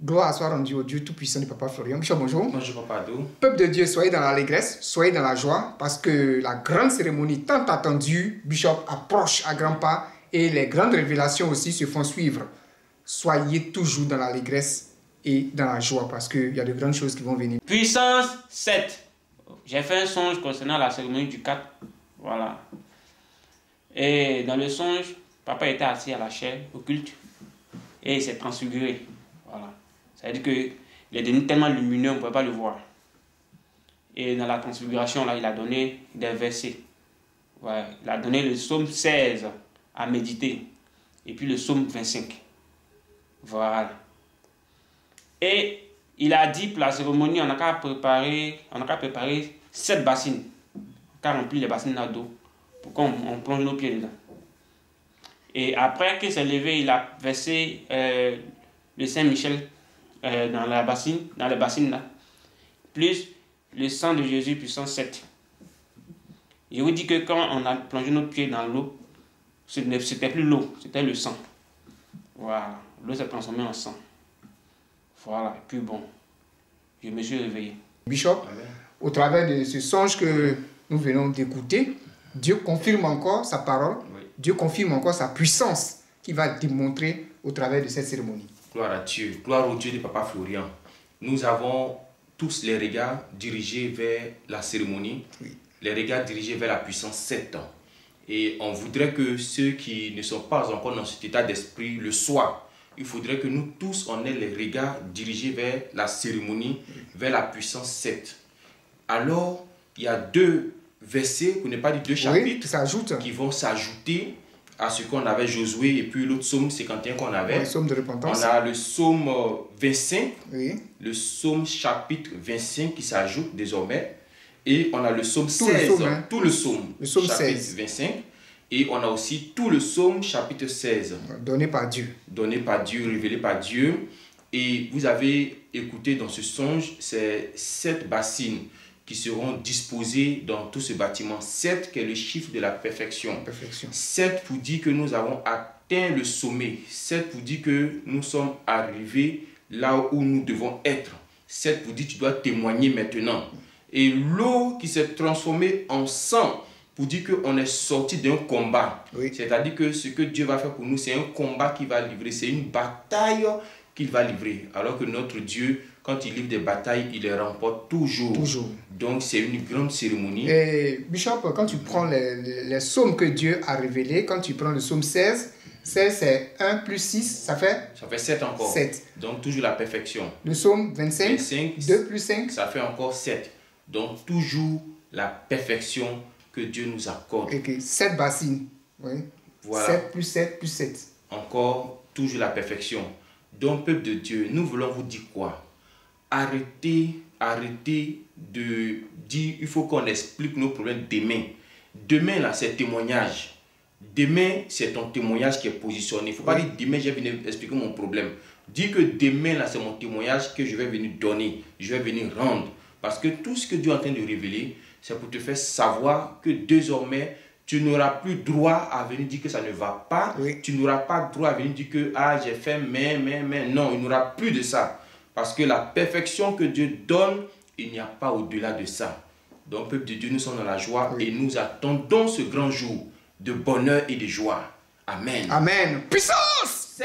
Gloire soit rendue au Dieu Tout-Puissant du Papa Florian. Bishop, bonjour. Bonjour, Papa Adou. Peuple de Dieu, soyez dans l'allégresse, soyez dans la joie, parce que la grande cérémonie tant attendue, Bishop, approche à grands pas et les grandes révélations aussi se font suivre. Soyez toujours dans l'allégresse et dans la joie, parce qu'il y a de grandes choses qui vont venir. Puissance 7. J'ai fait un songe concernant la cérémonie du 4. Voilà. Et dans le songe, Papa était assis à la chaire, au culte, et il s'est transfiguré. Voilà. Ça veut dire qu'il est devenu tellement lumineux, on ne pouvait pas le voir. Et dans la transfiguration, là, il a donné des versets. Ouais. Il a donné le psaume 16 à méditer. Et puis le psaume 25. Voilà. Et il a dit pour la cérémonie, on n'a qu'à préparer 7 bassines. On n'a qu'à remplir les bassines d'eau pour qu'on plonge nos pieds dedans. Et après qu'il s'est levé, il a versé le Saint-Michel dans les bassines là, plus le sang de Jésus puissance 7. Je vous dis que quand on a plongé nos pieds dans l'eau, c'était plus l'eau, c'était le sang. Voilà, l'eau s'est transformée en sang. Voilà, et puis bon, je me suis réveillé. Bishop, amen. Au travers de ce songe que nous venons d'écouter, Dieu confirme encore sa parole, oui. Dieu confirme encore sa puissance qu'il va démontrer au travers de cette cérémonie. Gloire à Dieu, gloire au Dieu de Papa Florian. Nous avons tous les regards dirigés vers la cérémonie, oui. Les regards dirigés vers la puissance 7 ans. Et on voudrait que ceux qui ne sont pas encore dans cet état d'esprit le soient. Il faudrait que nous tous, on ait les regards dirigés vers la cérémonie, vers la puissance 7. Alors, il y a 2 versets, pour ne pas dire 2 chapitres, oui, qui vont s'ajouter à ce qu'on avait Josué et puis l'autre psaume 51 qu'on avait. Oui, psaume de repentance. On a le psaume 25, oui. Le psaume chapitre 25 qui s'ajoute désormais. Et on a le psaume 16, tout le psaume chapitre 16. 25. Et on a aussi tout le psaume chapitre 16. Donné par Dieu. Donné par Dieu, révélé par Dieu. Et vous avez écouté dans ce songe, c'est 7 bassines qui seront disposées dans tout ce bâtiment. 7 qui est le chiffre de la perfection. 7 pour dire que nous avons atteint le sommet. 7 pour dire que nous sommes arrivés là où nous devons être. 7 pour dire que tu dois témoigner maintenant. Et l'eau qui s'est transformée en sang pour dire qu'on est sorti d'un combat. Oui. C'est-à-dire que ce que Dieu va faire pour nous, c'est un combat qu'il va livrer. C'est une bataille qu'il va livrer. Alors que notre Dieu, quand il livre des batailles, il les remporte toujours. Donc c'est une grande cérémonie. Et Bishop, quand tu prends les psaumes que Dieu a révélés, quand tu prends le psaume 16, 16 c'est 1 plus 6, ça fait 7 encore. 7. Donc toujours la perfection. Le psaume 25, 2 plus 5. Ça fait encore 7. Donc toujours la perfection que Dieu nous accorde. Okay. 7 bassines. Oui. Voilà. 7 plus 7 plus 7. Encore toujours la perfection. Donc peuple de Dieu, nous voulons vous dire quoi? Arrêtez de dire il faut qu'on explique nos problèmes demain. Demain là c'est témoignage. Demain c'est ton témoignage qui est positionné. Il ne faut pas dire demain je vais venir expliquer mon problème. Dis que demain là c'est mon témoignage que je vais venir donner. Je vais venir rendre. Parce que tout ce que Dieu est en train de révéler, c'est pour te faire savoir que désormais, tu n'auras plus droit à venir dire que ça ne va pas. Oui. Tu n'auras pas droit à venir dire que j'ai fait mais. Non, il n'y aura plus de ça. Parce que la perfection que Dieu donne, il n'y a pas au-delà de ça. Donc, peuple de Dieu, nous sommes dans la joie et nous attendons ce grand jour de bonheur et de joie. Amen. Amen. Puissance!